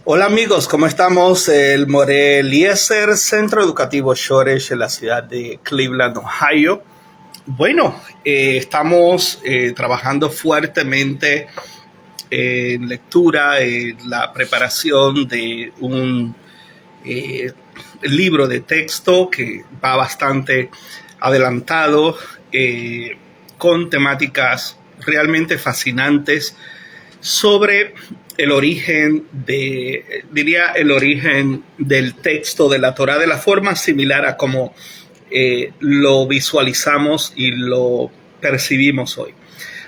Hola amigos, ¿cómo estamos? El More Eliezer, Centro Educativo Shoresh en la ciudad de Cleveland, Ohio. Bueno, estamos trabajando fuertemente en lectura, en la preparación de un libro de texto que va bastante adelantado, con temáticas realmente fascinantes sobre el origen el origen del texto de la Torá de la forma similar a como lo visualizamos y lo percibimos hoy.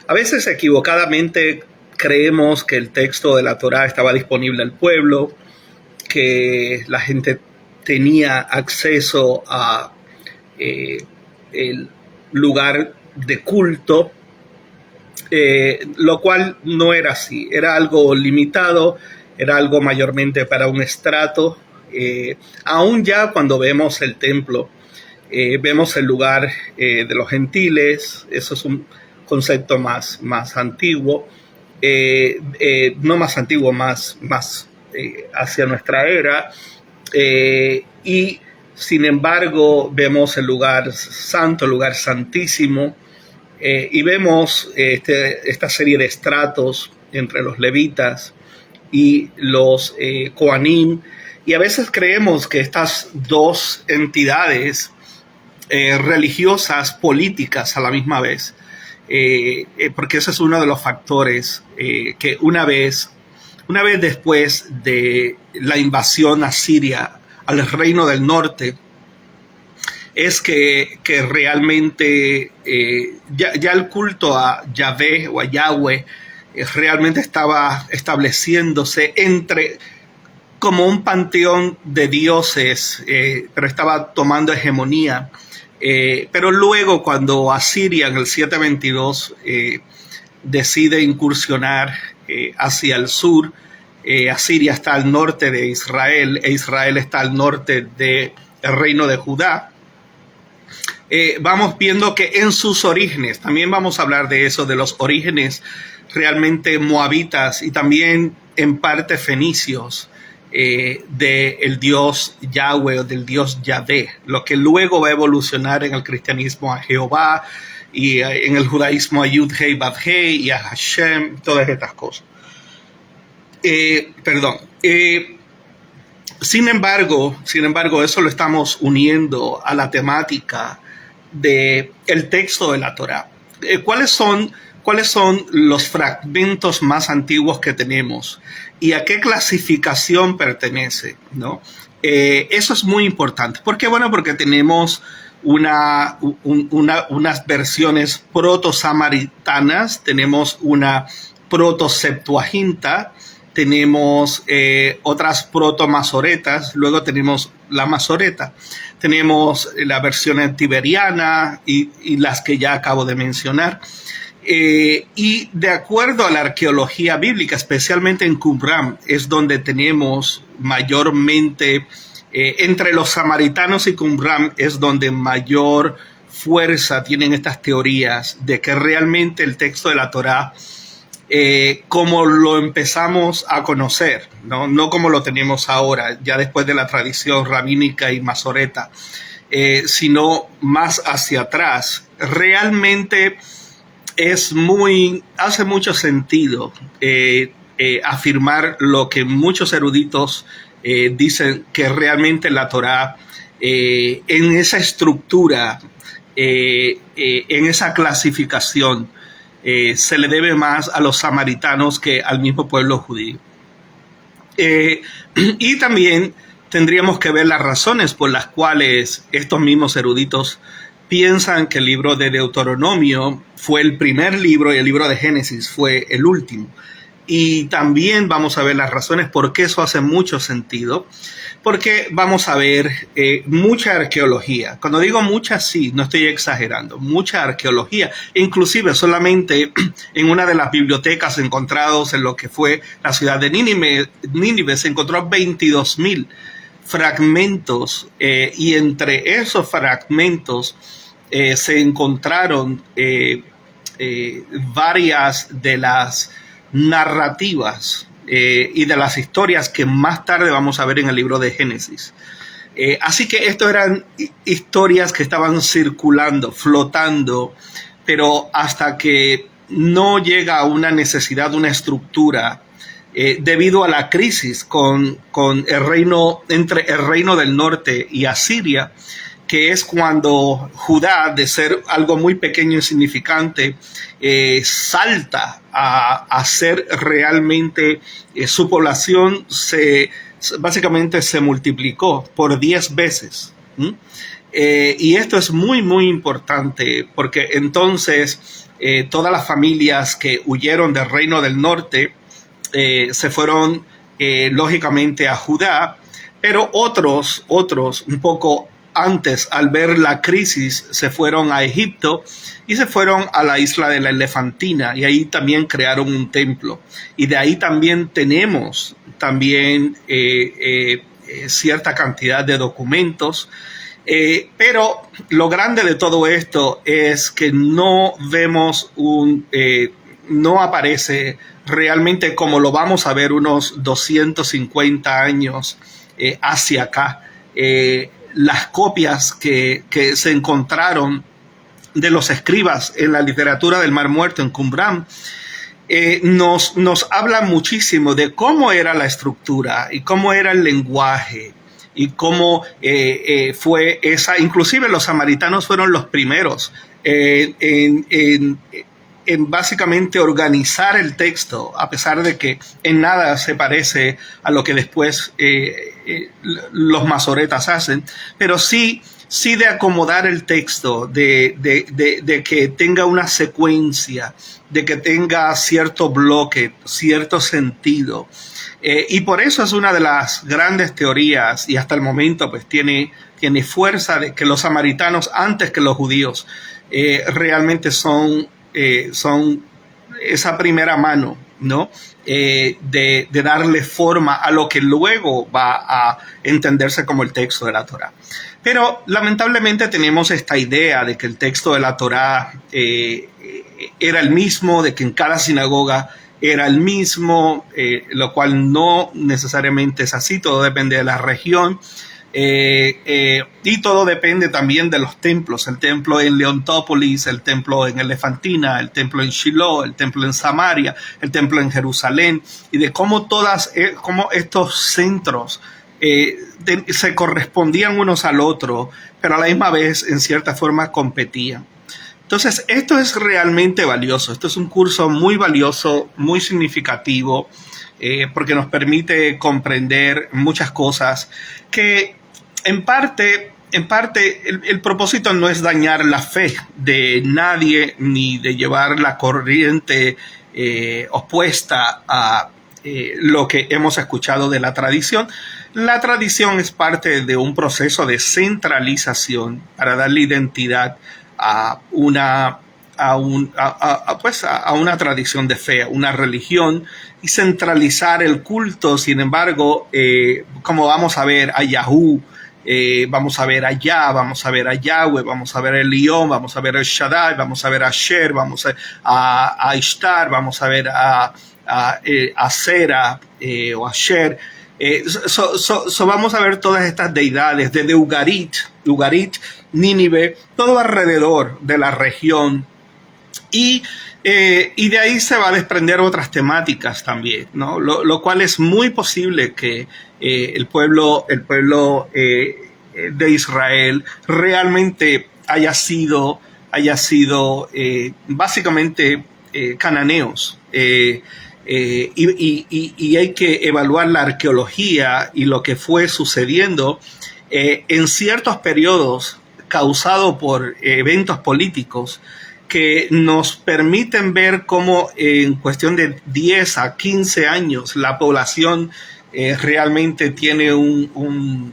A veces equivocadamente creemos que el texto de la Torá estaba disponible al pueblo, que la gente tenía acceso a el lugar de culto, lo cual no era así, era algo limitado, era algo mayormente para un estrato. Aún ya cuando vemos el templo, vemos el lugar de los gentiles, eso es un concepto más antiguo, no más antiguo, más hacia nuestra era, y sin embargo vemos el lugar santo, el lugar santísimo, y vemos esta serie de estratos entre los levitas y los Kohanim, y a veces creemos que estas dos entidades religiosas, políticas a la misma vez, porque ese es uno de los factores que una vez después de la invasión asiria al reino del norte, es que realmente ya el culto a Yahvé o a Yahweh realmente estaba estableciéndose como un panteón de dioses, pero estaba tomando hegemonía. Pero luego cuando Asiria en el 722 decide incursionar hacia el sur, Asiria está al norte de Israel e Israel está al norte del reino de Judá. Vamos viendo que en sus orígenes, también vamos a hablar de eso, de los orígenes realmente moabitas y también en parte fenicios, del dios Yahweh o del dios Yahvé, lo que luego va a evolucionar en el cristianismo a Jehová y en el judaísmo a Yud-Hei, Vav-Hei y a Hashem, todas estas cosas. Sin embargo, eso lo estamos uniendo a la temática del texto de la Torá. ¿Cuáles son los fragmentos más antiguos que tenemos y a qué clasificación pertenece, ¿no? Eso es muy importante. ¿Por qué? Bueno, porque tenemos unas versiones proto-samaritanas, tenemos una proto-septuaginta, tenemos otras proto-masoretas, luego tenemos la masoreta, tenemos la versión tiberiana y las que ya acabo de mencionar. Y de acuerdo a la arqueología bíblica, especialmente en Qumran, es donde tenemos mayormente, entre los samaritanos y Qumran, es donde mayor fuerza tienen estas teorías de que realmente el texto de la Torá, como lo empezamos a conocer, no como lo tenemos ahora, ya después de la tradición rabínica y masoreta, sino más hacia atrás, realmente hace mucho sentido afirmar lo que muchos eruditos dicen, que realmente la Torá, en esa estructura, en esa clasificación, se le debe más a los samaritanos que al mismo pueblo judío. Y también tendríamos que ver las razones por las cuales estos mismos eruditos piensan que el libro de Deuteronomio fue el primer libro y el libro de Génesis fue el último. Y también vamos a ver las razones por qué eso hace mucho sentido, porque vamos a ver mucha arqueología. Cuando digo mucha, sí, no estoy exagerando, mucha arqueología. Inclusive solamente en una de las bibliotecas encontrados en lo que fue la ciudad de Nínive se encontró 22,000 fragmentos, y entre esos fragmentos se encontraron varias de las narrativas y de las historias que más tarde vamos a ver en el libro de Génesis. Así que esto eran historias que estaban circulando, flotando, pero hasta que no llega a una necesidad, una estructura, debido a la crisis con el reino, entre el reino del norte y Asiria, que es cuando Judá, de ser algo muy pequeño y insignificante, salta a ser realmente, su población básicamente se multiplicó por 10 veces. Y esto es muy, muy importante porque entonces todas las familias que huyeron del reino del norte se fueron lógicamente a Judá, pero otros un poco antes, al ver la crisis, se fueron a Egipto y se fueron a la isla de la Elefantina, y ahí también crearon un templo. Y de ahí también tenemos cierta cantidad de documentos. Pero lo grande de todo esto es que no vemos no aparece realmente como lo vamos a ver unos 250 años hacia acá. Las copias que se encontraron de los escribas en la literatura del Mar Muerto en Qumran nos hablan muchísimo de cómo era la estructura y cómo era el lenguaje y cómo fue esa. Inclusive los samaritanos fueron los primeros en básicamente organizar el texto, a pesar de que en nada se parece a lo que después los masoretas hacen, pero sí de acomodar el texto, de que tenga una secuencia, de que tenga cierto bloque, cierto sentido. Y por eso es una de las grandes teorías, y hasta el momento pues tiene fuerza, de que los samaritanos, antes que los judíos, realmente son esa primera mano, ¿no? De darle forma a lo que luego va a entenderse como el texto de la Torá. Pero lamentablemente tenemos esta idea de que el texto de la Torá era el mismo, de que en cada sinagoga era el mismo, lo cual no necesariamente es así. Todo depende de la región. Y todo depende también de los templos, el templo en Leontópolis, el templo en Elefantina, el templo en Shiloh, el templo en Samaria, el templo en Jerusalén, y de cómo cómo estos centros se correspondían unos al otro, pero a la misma vez en cierta forma competían. Entonces esto es realmente valioso, esto es un curso muy valioso, muy significativo, porque nos permite comprender muchas cosas que en parte el propósito no es dañar la fe de nadie ni de llevar la corriente opuesta a lo que hemos escuchado de la tradición. La tradición es parte de un proceso de centralización para darle identidad a una tradición de fe, a una religión, y centralizar el culto. Sin embargo, como vamos a ver a Yahú, vamos a ver a Yah, vamos a ver a Yahweh, vamos a ver a Elión, vamos a ver a Shaddai, vamos a ver a Asher, vamos a Ishtar, vamos a ver a Asera o Asher. Vamos a ver todas estas deidades, desde Ugarit, Nínive, todo alrededor de la región. Y de ahí se va a desprender otras temáticas también, ¿no? Lo cual es muy posible que el pueblo de Israel realmente haya sido básicamente cananeos. Y hay que evaluar la arqueología y lo que fue sucediendo en ciertos periodos causado por eventos políticos que nos permiten ver cómo en cuestión de 10 a 15 años la población realmente tiene una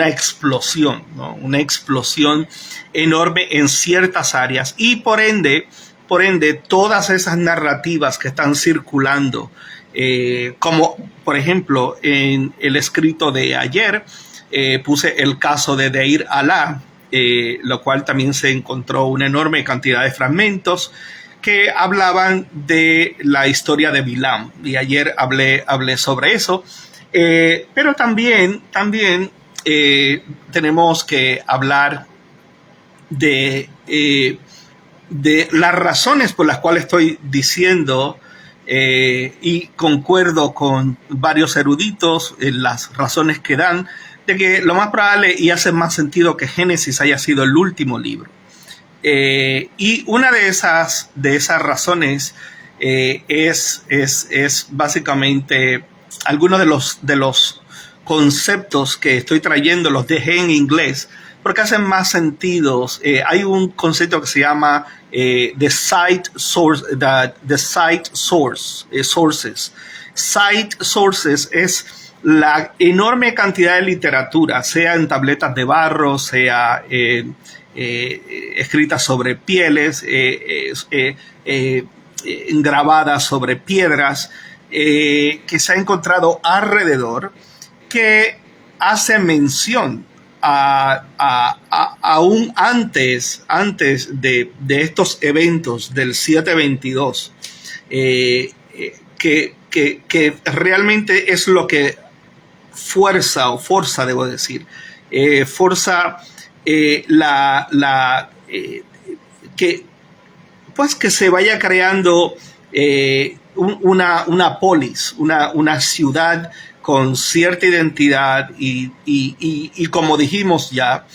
explosión, ¿no? Una explosión enorme en ciertas áreas, y por ende todas esas narrativas que están circulando, como por ejemplo en el escrito de ayer, puse el caso de Deir Alá, lo cual también se encontró una enorme cantidad de fragmentos que hablaban de la historia de Bilam. Y ayer hablé sobre eso. Pero también tenemos que hablar de las razones por las cuales estoy diciendo, y concuerdo con varios eruditos en las razones que dan, de que lo más probable y hace más sentido que Génesis haya sido el último libro. Y una de esas razones es básicamente algunos de los conceptos que estoy trayendo, los dejé en inglés porque hacen más sentido. Hay un concepto que se llama the site sources. Site sources es la enorme cantidad de literatura, sea en tabletas de barro, sea escritas sobre pieles, grabadas sobre piedras, que se ha encontrado alrededor, que hace mención aún antes de estos eventos del 722, que realmente es lo que forza, debo decir, forza que se vaya creando una polis, una ciudad con cierta identidad y como dijimos ya,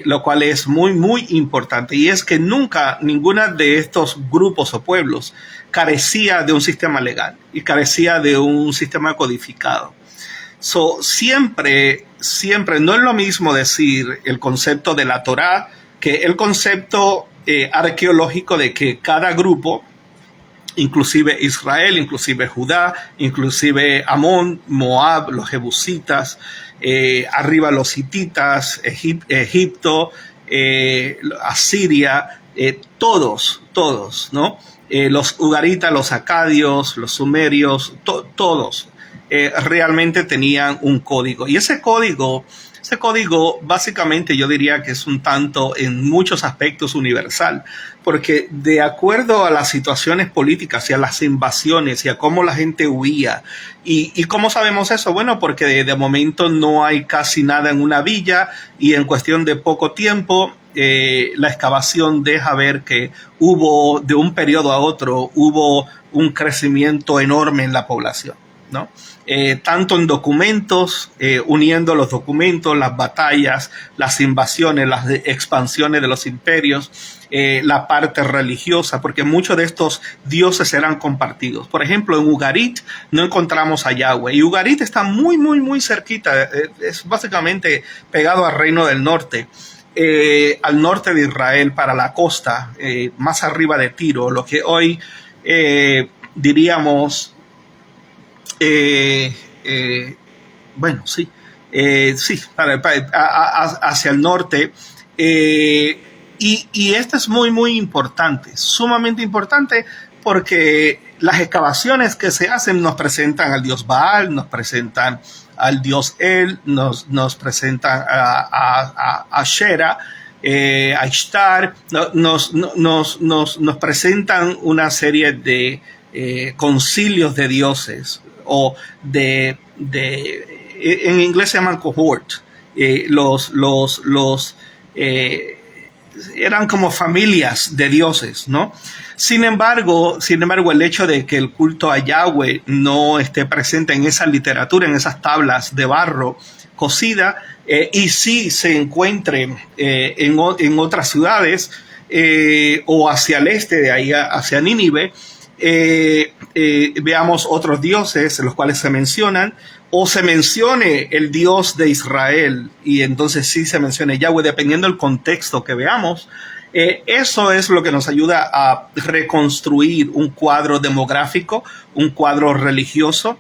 lo cual es muy, muy importante, y es que nunca ninguna de estos grupos o pueblos carecía de un sistema legal y carecía de un sistema codificado. Siempre, no es lo mismo decir el concepto de la Torá que el concepto arqueológico de que cada grupo, inclusive Israel, inclusive Judá, inclusive Amón, Moab, los jebusitas, arriba los hititas, Egipto, Asiria, todos, ¿no? Los ugaritas, los acadios, los sumerios, todos realmente tenían un código. Y ese código básicamente yo diría que es un tanto, en muchos aspectos, universal, porque de acuerdo a las situaciones políticas y a las invasiones y a cómo la gente huía, y cómo sabemos eso, bueno, porque de momento no hay casi nada en una villa y en cuestión de poco tiempo la excavación deja ver que hubo, de un periodo a otro, hubo un crecimiento enorme en la población, ¿no? Tanto en documentos, uniendo los documentos, las batallas, las invasiones, las expansiones de los imperios, la parte religiosa, porque muchos de estos dioses eran compartidos. Por ejemplo, en Ugarit no encontramos a Yahweh, y Ugarit está muy, muy, muy cerquita, es básicamente pegado al Reino del Norte. Al norte de Israel, para la costa, más arriba de Tiro, lo que hoy diríamos, bueno, sí, hacia el norte, y esto es muy, muy importante, sumamente importante, porque las excavaciones que se hacen nos presentan al dios Baal, nos presentan al dios El, nos presentan a Shera, a Ishtar, nos presentan una serie de concilios de dioses, o en inglés se llaman cohort, eran como familias de dioses, ¿no? Sin embargo, el hecho de que el culto a Yahweh no esté presente en esa literatura, en esas tablas de barro cocida, y sí se encuentre en otras ciudades, o hacia el este, de ahí hacia Nínive, veamos otros dioses, los cuales se mencionan, o se mencione el Dios de Israel, y entonces sí se mencione Yahweh, dependiendo del contexto que veamos. Eso es lo que nos ayuda a reconstruir un cuadro demográfico, un cuadro religioso.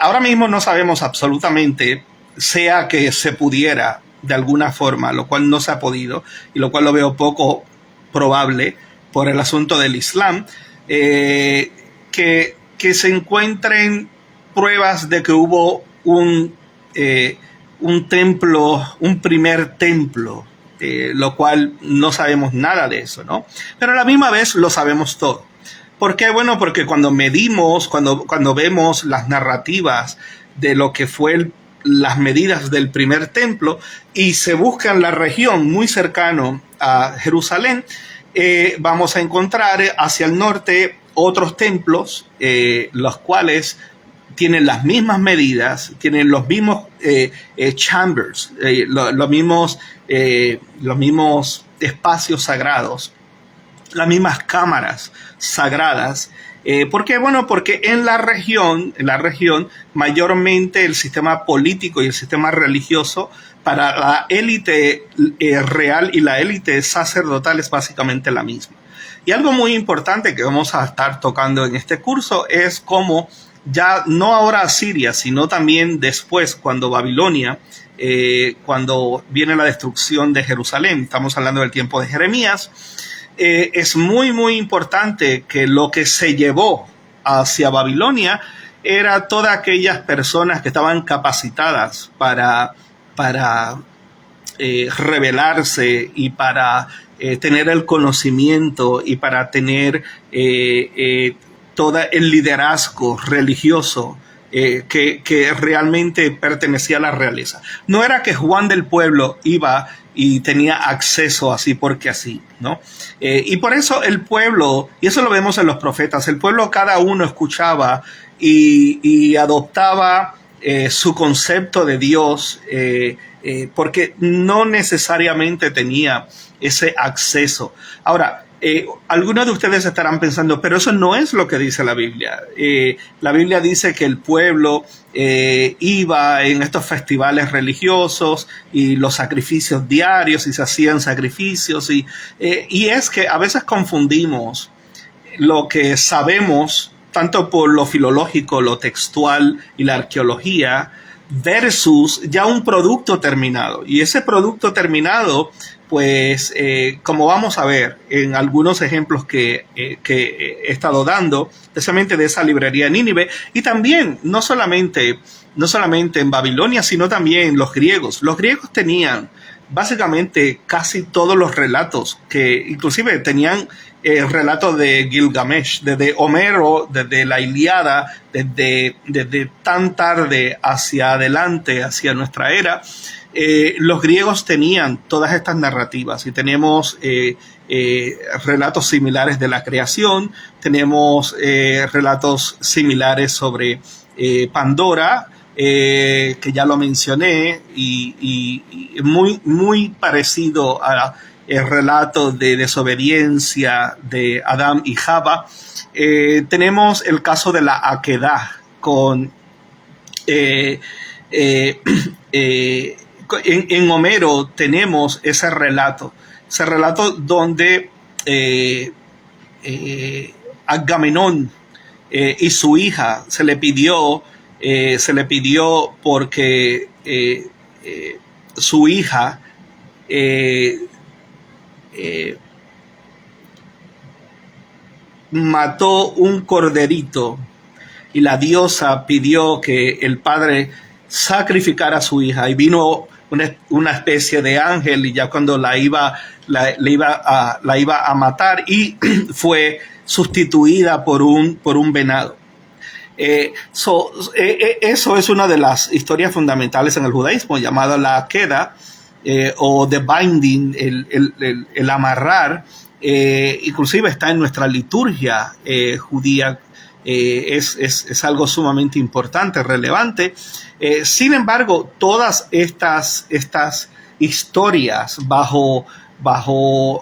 Ahora mismo no sabemos absolutamente, sea que se pudiera de alguna forma, lo cual no se ha podido, y lo cual lo veo poco probable por el asunto del Islam, que se encuentren pruebas de que hubo un templo, un primer templo lo cual no sabemos nada de eso, ¿no? Pero a la misma vez lo sabemos todo. ¿Por qué? Bueno, porque cuando vemos las narrativas de lo que fue las medidas del primer templo y se busca en la región muy cercano a Jerusalén, vamos a encontrar hacia el norte otros templos, los cuales tienen las mismas medidas, tienen los mismos chambers, los mismos espacios sagrados, las mismas cámaras sagradas. ¿Por qué? Bueno, porque en la región mayormente el sistema político y el sistema religioso para la élite real y la élite sacerdotal es básicamente la misma. Y algo muy importante que vamos a estar tocando en este curso es cómo ya no ahora Asiria, sino también después cuando Babilonia, cuando viene la destrucción de Jerusalén, estamos hablando del tiempo de Jeremías, es muy, muy importante que lo que se llevó hacia Babilonia era todas aquellas personas que estaban capacitadas para rebelarse y para tener el conocimiento y para tener todo el liderazgo religioso que realmente pertenecía a la realeza. No era que Juan del Pueblo iba y tenía acceso así porque así, ¿no? Y por eso el pueblo, y eso lo vemos en los profetas, el pueblo cada uno escuchaba y adoptaba su concepto de Dios porque no necesariamente tenía ese acceso. Ahora, algunos de ustedes estarán pensando, pero eso no es lo que dice la Biblia. La Biblia dice que el pueblo iba en estos festivales religiosos y los sacrificios diarios y se hacían sacrificios y es que a veces confundimos lo que sabemos tanto por lo filológico, lo textual y la arqueología versus ya un producto terminado. Y ese producto terminado, pues, como vamos a ver en algunos ejemplos que he estado dando, especialmente de esa librería de Nínive, y también no solamente en Babilonia, sino también los griegos. Los griegos tenían básicamente casi todos los relatos, que inclusive tenían relatos de Gilgamesh, desde Homero, desde la Ilíada, desde tan tarde hacia adelante, hacia nuestra era. Los griegos tenían todas estas narrativas y tenemos relatos similares de la creación, tenemos relatos similares sobre Pandora, que ya lo mencioné, y muy, muy parecido a el relato de desobediencia de Adán y Java. Tenemos el caso de la Akedah con en Homero tenemos ese relato donde Agamenón y su hija se le pidió porque su hija mató un corderito y la diosa pidió que el padre sacrificara a su hija y vino una especie de ángel y ya cuando la iba a matar y fue sustituida por un venado. Eso es una de las historias fundamentales en el judaísmo llamada la Akedah o the binding, el amarrar. Inclusive está en nuestra liturgia judía. Es algo sumamente importante, relevante. Sin embargo, todas estas historias bajo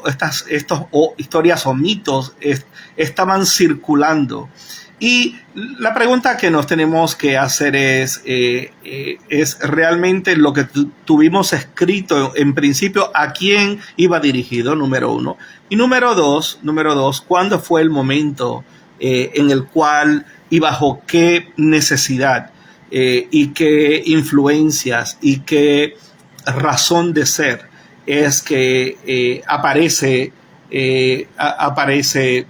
estas historias o mitos estaban circulando. Y la pregunta que nos tenemos que hacer es realmente lo que tuvimos escrito en principio, ¿a quién iba dirigido? Número uno. Y número dos, ¿cuándo fue el momento en el cual y bajo qué necesidad y qué influencias y qué razón de ser es que aparece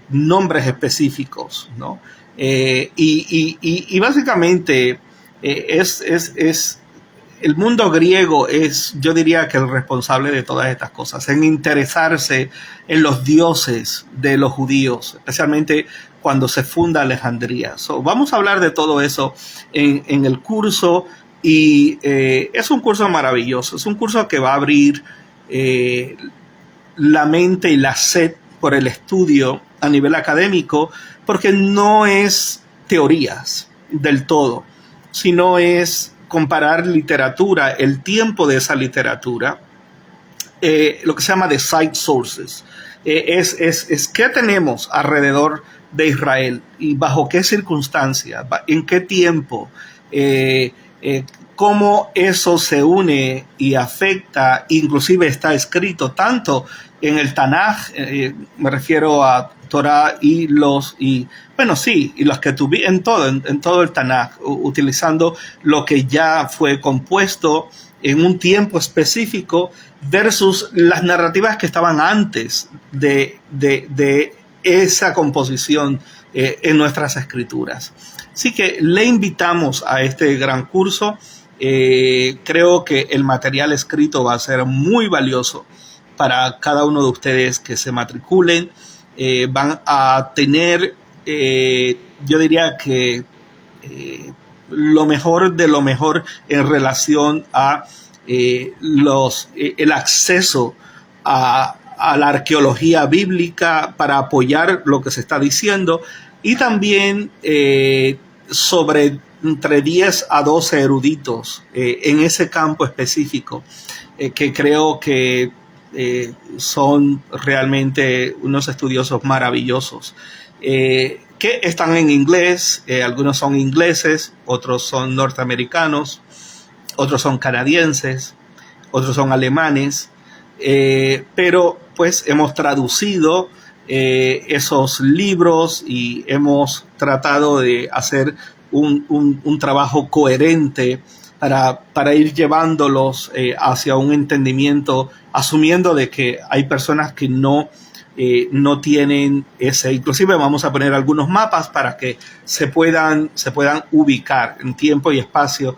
nombres específicos, ¿no? Y básicamente es el mundo griego es, yo diría que el responsable de todas estas cosas, en interesarse en los dioses de los judíos, especialmente cuando se funda Alejandría. Vamos a hablar de todo eso en el curso, y es un curso maravilloso, es un curso que va a abrir la mente y la sed por el estudio a nivel académico, porque no es teorías del todo, sino es comparar literatura, el tiempo de esa literatura, lo que se llama the site sources, es qué tenemos alrededor de Israel y bajo qué circunstancias, en qué tiempo, cómo eso se une y afecta, inclusive está escrito tanto en el Tanaj, me refiero a Torah y los que en todo el Tanaj, utilizando lo que ya fue compuesto en un tiempo específico versus las narrativas que estaban antes de esa composición en nuestras escrituras. Así que le invitamos a este gran curso. Creo que el material escrito va a ser muy valioso para cada uno de ustedes que se matriculen. Van a tener, yo diría que lo mejor de lo mejor en relación a el acceso a la arqueología bíblica para apoyar lo que se está diciendo, y también sobre entre 10 a 12 eruditos en ese campo específico, que creo que son realmente unos estudiosos maravillosos, que están en inglés. Algunos son ingleses, otros son norteamericanos, otros son canadienses, otros son alemanes, pero pues hemos traducido esos libros y hemos tratado de hacer un trabajo coherente para ir llevándolos hacia un entendimiento, asumiendo de que hay personas que no tienen ese. Inclusive vamos a poner algunos mapas para que se puedan ubicar en tiempo y espacio,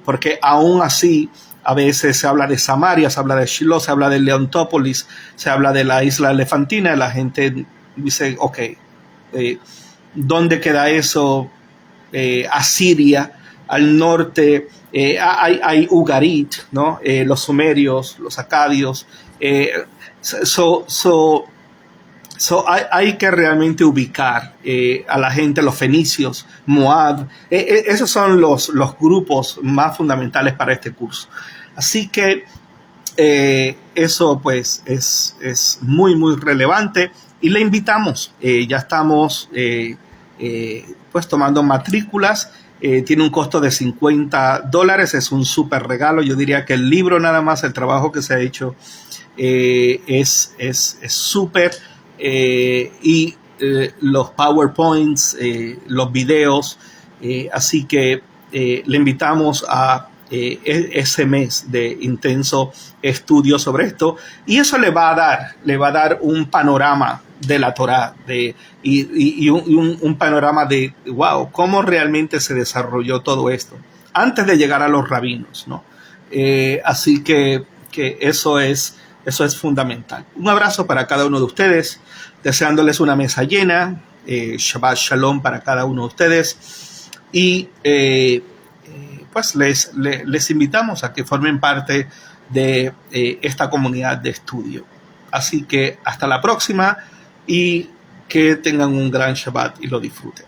porque aún así a veces se habla de Samaria, se habla de Shiloh, se habla de Leontópolis, se habla de la isla elefantina, y la gente dice, ok, ¿dónde queda eso? Asiria, al norte, hay Ugarit, ¿no? Los sumerios, los acadios. Hay que realmente ubicar a la gente, los fenicios, Moab. Esos son los grupos más fundamentales para este curso. Así que eso pues es muy, muy relevante, y le invitamos. Ya estamos pues tomando matrículas. Tiene un costo de $50. Es un súper regalo. Yo diría que el libro, nada más, el trabajo que se ha hecho es súper. Y los PowerPoints, los videos. Así que le invitamos a ese mes de intenso estudio sobre esto, y eso le va a dar un panorama de la Torá, y un panorama de wow, cómo realmente se desarrolló todo esto antes de llegar a los rabinos, ¿no? Así que eso es fundamental. Un abrazo para cada uno de ustedes, deseándoles una mesa llena. Shabbat Shalom para cada uno de ustedes, y pues les invitamos a que formen parte de esta comunidad de estudio. Así que hasta la próxima, y que tengan un gran Shabbat y lo disfruten.